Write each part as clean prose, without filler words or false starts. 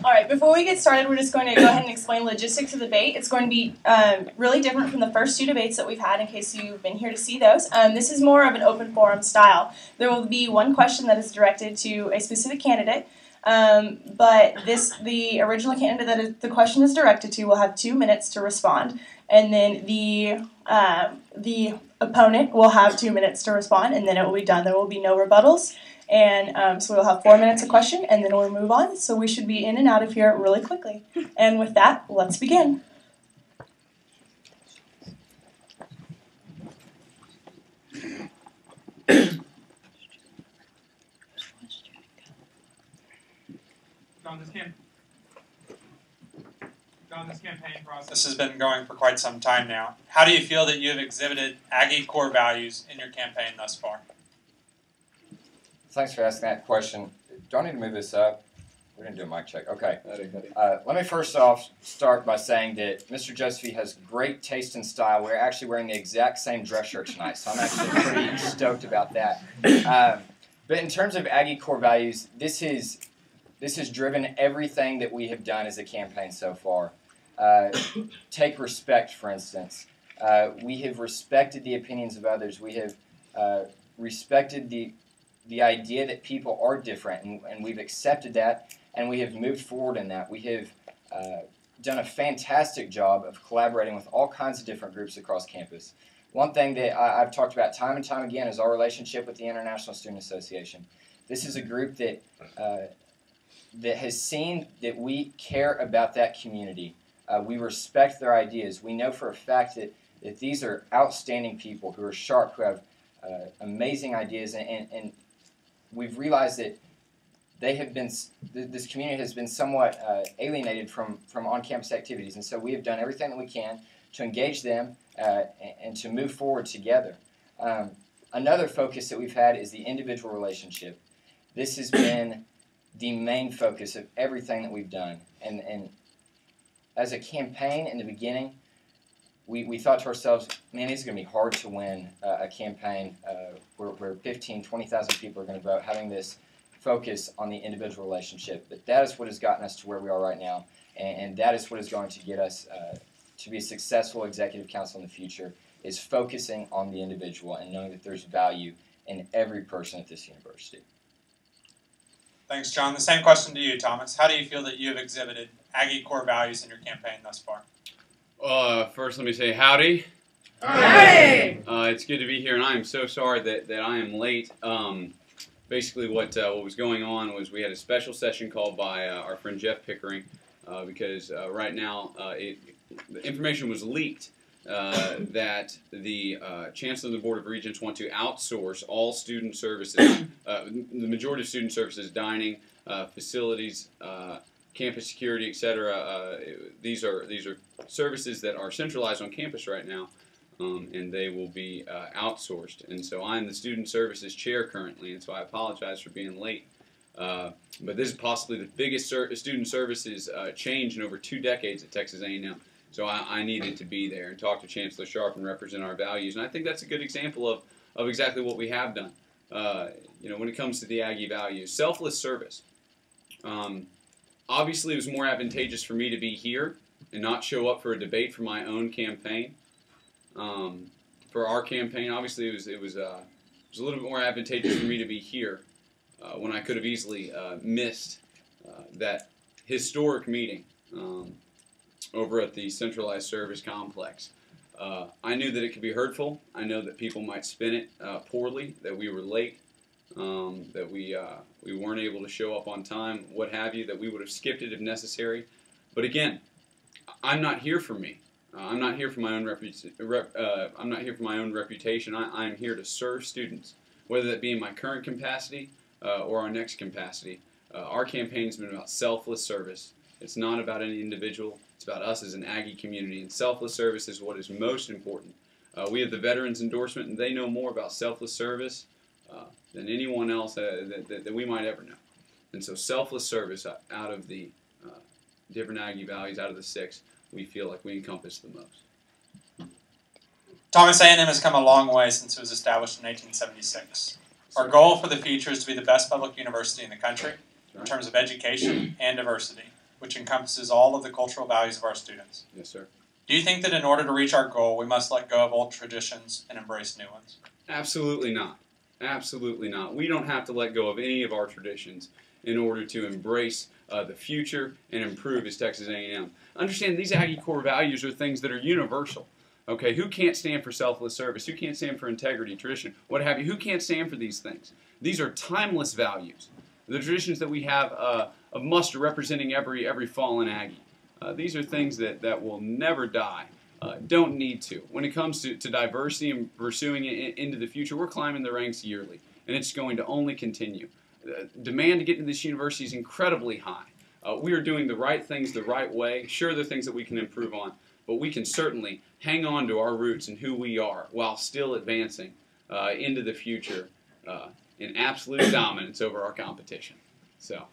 All right, before we get started, we're just going to go ahead and explain logistics of the debate. It's going to be really different from the first two debates that we've had in case you've been here to see those. This is more of an open forum style. There will be one question that is directed to a specific candidate, but the original candidate that the question is directed to will have 2 minutes to respond, and then the opponent will have 2 minutes to respond, and then it will be done. There will be no rebuttals. And so we'll have 4 minutes a question, and then we'll move on. So we should be in and out of here really quickly. And with that, let's begin. John, this campaign process has been going for quite some time now. How do you feel that you have exhibited Aggie core values in your campaign thus far? Thanks for asking that question. Do I need to move this up? We're going to do a mic check. Okay. Let me first off start by saying that Mr. Josephy has great taste and style. We're actually wearing the exact same dress shirt tonight, so I'm actually pretty stoked about that. But in terms of Aggie core values, this has driven everything that we have done as a campaign so far. Take respect, for instance. We have respected the opinions of others. We have respected the idea that people are different, and we've accepted that, and we have moved forward in that. We have done a fantastic job of collaborating with all kinds of different groups across campus. One thing that I've talked about time and time again is our relationship with the International Student Association. This is a group that has seen that we care about that community. We respect their ideas. We know for a fact that these are outstanding people who are sharp, who have amazing ideas, and we've realized that this community has been somewhat alienated from on-campus activities, and so we have done everything that we can to engage them and to move forward together. Another focus that we've had is the individual relationship. This has been the main focus of everything that we've done, and as a campaign in the beginning, we thought to ourselves, man, it's going to be hard to win a campaign where 15, 20,000 people are going to vote, having this focus on the individual relationship. But that is what has gotten us to where we are right now, and that is what is going to get us to be a successful executive council in the future, is focusing on the individual and knowing that there's value in every person at this university. Thanks, John. The same question to you, Thomas. How do you feel that you have exhibited Aggie core values in your campaign thus far? First, let me say howdy. Howdy! It's good to be here, and I am so sorry that I am late. Basically, what was going on was we had a special session called by our friend Jeff Pickering because right now the information was leaked that the Chancellor of the Board of Regents want to outsource all student services, the majority of student services, dining, facilities, campus security, etc. These are services that are centralized on campus right now, and they will be outsourced. And so I'm the student services chair currently, and so I apologize for being late. But this is possibly the biggest student services change in over 2 decades at Texas A&M. So I needed to be there and talk to Chancellor Sharp and represent our values. And I think that's a good example of exactly what we have done. When it comes to the Aggie values, selfless service. Obviously, it was more advantageous for me to be here and not show up for a debate for my own campaign. For our campaign, obviously, it was a little bit more advantageous for me to be here when I could have easily missed that historic meeting over at the Centralized Service Complex. I knew that it could be hurtful. I know that people might spin it poorly, that we were late, that we weren't able to show up on time, what have you, that we would have skipped it if necessary. But again, I'm not here for me. I'm not here for my own I'm not here for my own reputation. I'm here to serve students, whether that be in my current capacity or our next capacity. Our campaign's been about selfless service. It's not about any individual. It's about us as an Aggie community, and selfless service is what is most important. We have the veterans endorsement, and they know more about selfless service than anyone else that we might ever know. And so selfless service out of the different Aggie values, out of the 6, we feel like we encompass the most. Thomas A&M has come a long way since it was established in 1876. Our goal for the future is to be the best public university in the country in terms of education and diversity. which encompasses all of the cultural values of our students. Yes, sir. Do you think that in order to reach our goal, we must let go of old traditions and embrace new ones? Absolutely not. Absolutely not. We don't have to let go of any of our traditions in order to embrace the future and improve as Texas A&M. Understand, these Aggie core values are things that are universal. Okay, who can't stand for selfless service? Who can't stand for integrity, tradition, what have you? Who can't stand for these things? These are timeless values. The traditions that we have of muster representing every fallen Aggie. These are things that will never die. Don't need to. When it comes to diversity and pursuing it into the future, we're climbing the ranks yearly, and it's going to only continue. Demand to get into this university is incredibly high. We are doing the right things the right way. Sure, there are things that we can improve on, but we can certainly hang on to our roots and who we are while still advancing into the future in absolute dominance over our competition. So,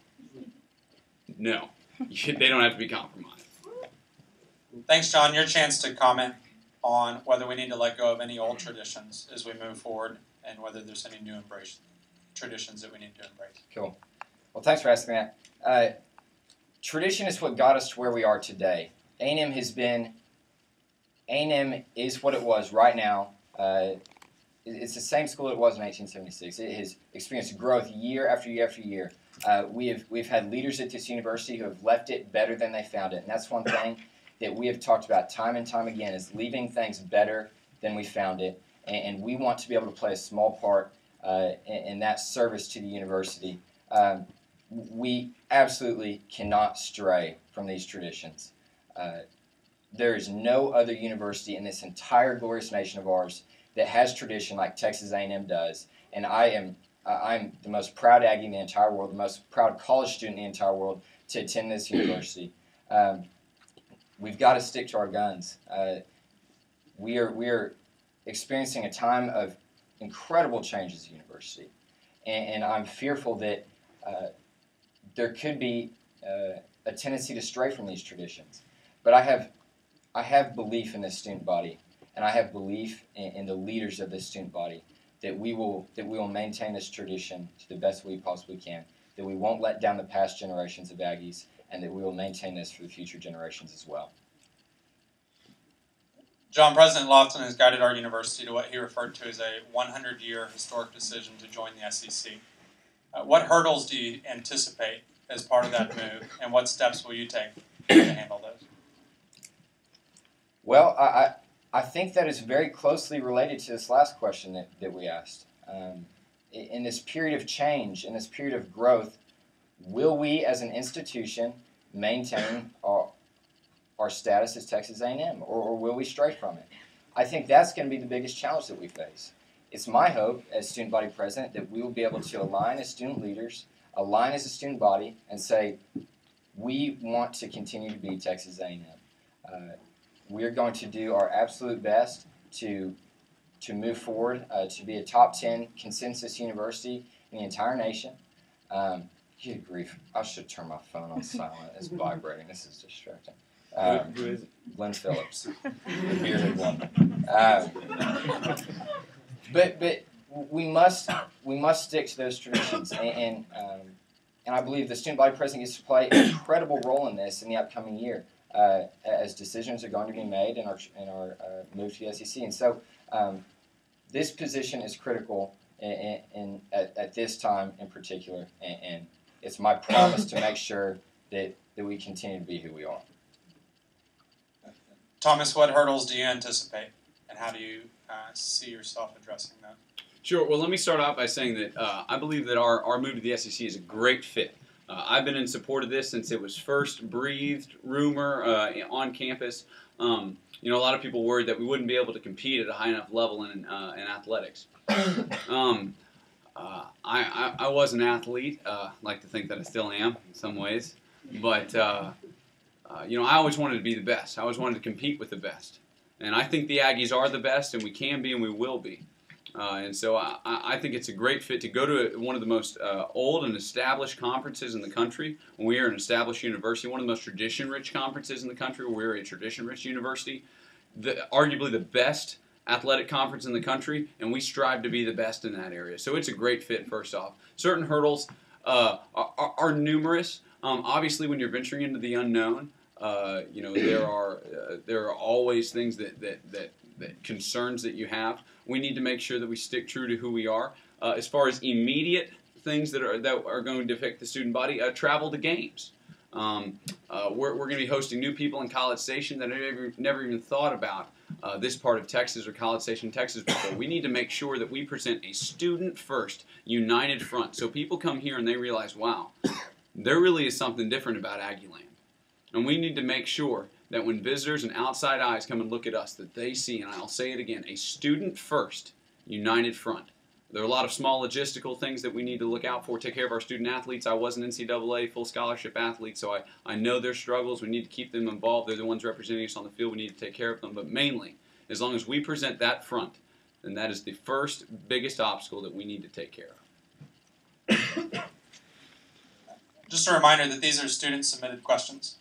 no, they don't have to be compromised. Thanks, John. Your chance to comment on whether we need to let go of any old traditions as we move forward and whether there's any new traditions that we need to embrace. Cool. Well, thanks for asking that. Tradition is what got us to where we are today. A&M is what it was right now. It's the same school it was in 1876. It has experienced growth year after year after year. We've had leaders at this university who have left it better than they found it, and that's one thing that we have talked about time and time again, is leaving things better than we found it, and we want to be able to play a small part in that service to the university. We absolutely cannot stray from these traditions. There is no other university in this entire glorious nation of ours that has tradition like Texas A&M does, and I'm the most proud Aggie in the entire world, the most proud college student in the entire world to attend this university. We've got to stick to our guns. We are experiencing a time of incredible change as a university, and I'm fearful that there could be a tendency to stray from these traditions. But I have belief in this student body, and I have belief in the leaders of this student body that we will maintain this tradition to the best we possibly can, that we won't let down the past generations of Aggies, and that we will maintain this for the future generations as well. John, President Lofton has guided our university to what he referred to as a 100-year historic decision to join the SEC. What hurdles do you anticipate as part of that move, and what steps will you take to handle those? Well, I think that is very closely related to this last question that we asked. In this period of change, in this period of growth, will we as an institution maintain our status as Texas A&M, or will we stray from it? I think that's going to be the biggest challenge that we face. It's my hope as student body president that we will be able to align as student leaders, align as a student body, and say, we want to continue to be Texas A&M. We are going to do our absolute best to move forward, to be a top 10 consensus university in the entire nation. Good grief, I should turn my phone on silent. It's vibrating. This is distracting. Who is it? Glenn Phillips, the bearded one. But we must stick to those traditions, and I believe the student body president gets to play an incredible role in this in the upcoming year, as decisions are going to be made in our move to the SEC. And so this position is critical at this time in particular, and it's my promise to make sure that we continue to be who we are. Thomas, what hurdles do you anticipate, and how do you see yourself addressing that? Sure. Well, let me start off by saying that I believe that our move to the SEC is a great fit. I've been in support of this since it was first breathed rumor on campus. A lot of people worried that we wouldn't be able to compete at a high enough level in athletics. I was an athlete. Like to think that I still am in some ways, but I always wanted to be the best. I always wanted to compete with the best, and I think the Aggies are the best, and we can be, and we will be. And so I think it's a great fit to go to one of the most old and established conferences in the country. When we are an established university, one of the most tradition-rich conferences in the country, where we're a tradition-rich university, arguably the best athletic conference in the country, and we strive to be the best in that area. So it's a great fit, first off. Certain hurdles are numerous. Obviously, when you're venturing into the unknown, you know, there are always things that concerns that you have. We need to make sure that we stick true to who we are. As far as immediate things that are going to affect the student body, travel to games. We're going to be hosting new people in College Station that have never even thought about this part of Texas or College Station, Texas before. We need to make sure that we present a student-first, united front, so people come here and they realize, wow, there really is something different about Aggieland. And we need to make sure that when visitors and outside eyes come and look at us, that they see, and I'll say it again, a student-first, united front. There are a lot of small logistical things that we need to look out for, take care of our student athletes. I was an NCAA full scholarship athlete, so I know their struggles. We need to keep them involved. They're the ones representing us on the field. We need to take care of them. But mainly, as long as we present that front, then that is the first biggest obstacle that we need to take care of. Just a reminder that these are student-submitted questions.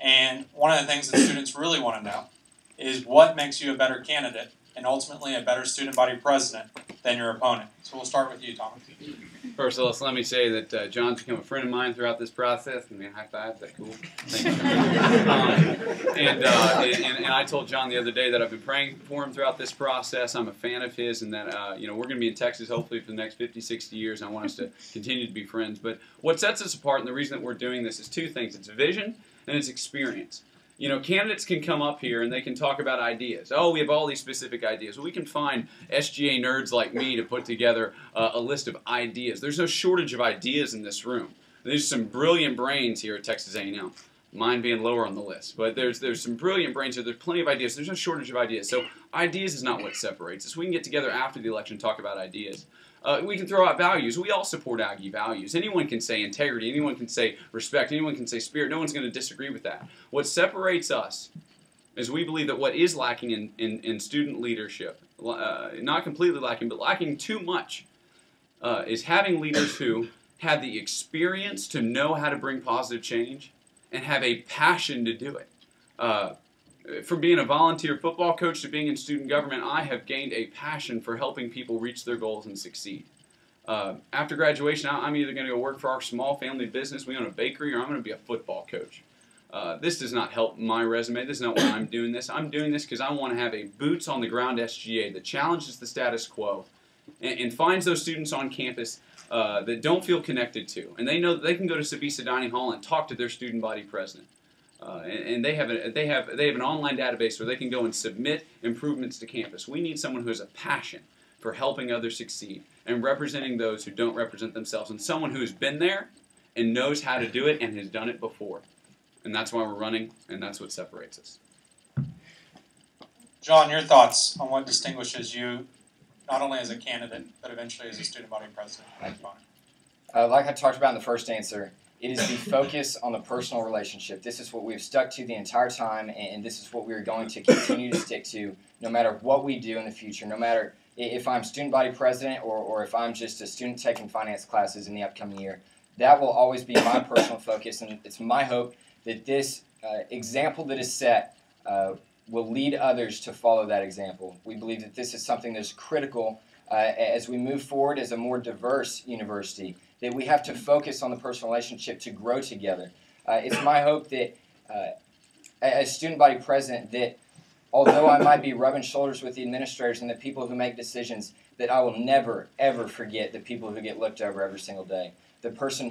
And one of the things that students really want to know is what makes you a better candidate and ultimately a better student body president than your opponent. So we'll start with you, Thomas. First, let me say that John's become a friend of mine throughout this process. I mean, high five, is that cool? Thank you. And I told John the other day that I've been praying for him throughout this process. I'm a fan of his, and that you know, we're going to be in Texas hopefully for the next 50, 60 years. And I want us to continue to be friends. But what sets us apart, and the reason that we're doing this, is two things: it's vision and it's experience. You know, candidates can come up here and they can talk about ideas. Oh, we have all these specific ideas. Well, we can find SGA nerds like me to put together a list of ideas. There's no shortage of ideas in this room. There's some brilliant brains here at Texas A&M. Mine being lower on the list. But there's some brilliant brains here. There's plenty of ideas. There's no shortage of ideas. So ideas is not what separates us. We can get together after the election and talk about ideas. We can throw out values. We all support Aggie values. Anyone can say integrity. Anyone can say respect. Anyone can say spirit. No one's going to disagree with that. What separates us is we believe that what is lacking in student leadership, not completely lacking, but lacking too much, is having leaders who have the experience to know how to bring positive change and have a passion to do it. From being a volunteer football coach to being in student government, I have gained a passion for helping people reach their goals and succeed. After graduation, I'm either going to go work for our small family business, we own a bakery, or I'm going to be a football coach. This does not help my resume. This is not why I'm doing this. I'm doing this because I want to have a boots-on-the-ground SGA that challenges the status quo and finds those students on campus that don't feel connected to. And they know that they can go to Sabisa Dining Hall and talk to their student body president. And they have an online database where they can go and submit improvements to campus. We need someone who has a passion for helping others succeed and representing those who don't represent themselves, and someone who has been there and knows how to do it and has done it before. And that's why we're running, and that's what separates us. John, your thoughts on what distinguishes you not only as a candidate, but eventually as a student body president? Like I talked about in the first answer, it is the focus on the personal relationship. This is what we've stuck to the entire time, and this is what we're going to continue to stick to no matter what we do in the future, no matter if I'm student body president or if I'm just a student taking finance classes in the upcoming year. That will always be my personal focus, and it's my hope that this example that is set will lead others to follow that example. We believe that this is something that's critical as we move forward as a more diverse university, that we have to focus on the personal relationship to grow together. It's my hope that as student body president, that although I might be rubbing shoulders with the administrators and the people who make decisions, that I will never, ever forget the people who get looked over every single day. The person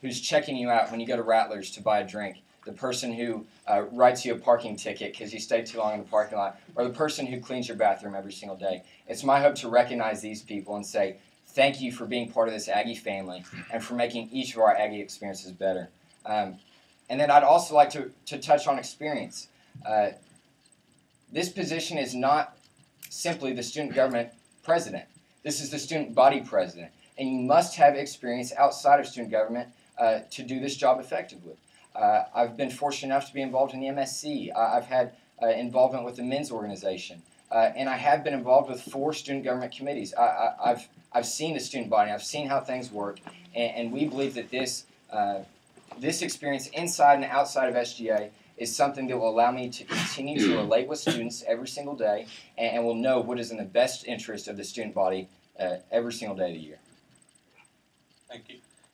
who's checking you out when you go to Rattlers to buy a drink, the person who writes you a parking ticket because you stayed too long in the parking lot, or the person who cleans your bathroom every single day. It's my hope to recognize these people and say, thank you for being part of this Aggie family and for making each of our Aggie experiences better. And then I'd also like to touch on experience. This position is not simply the student government president. This is the student body president. And you must have experience outside of student government to do this job effectively. I've been fortunate enough to be involved in the MSC. I've had involvement with the men's organization. And I have been involved with 4 student government committees. I've seen the student body. I've seen how things work. And we believe that this experience inside and outside of SGA is something that will allow me to continue to relate with students every single day and will know what is in the best interest of the student body every single day of the year. Thank you.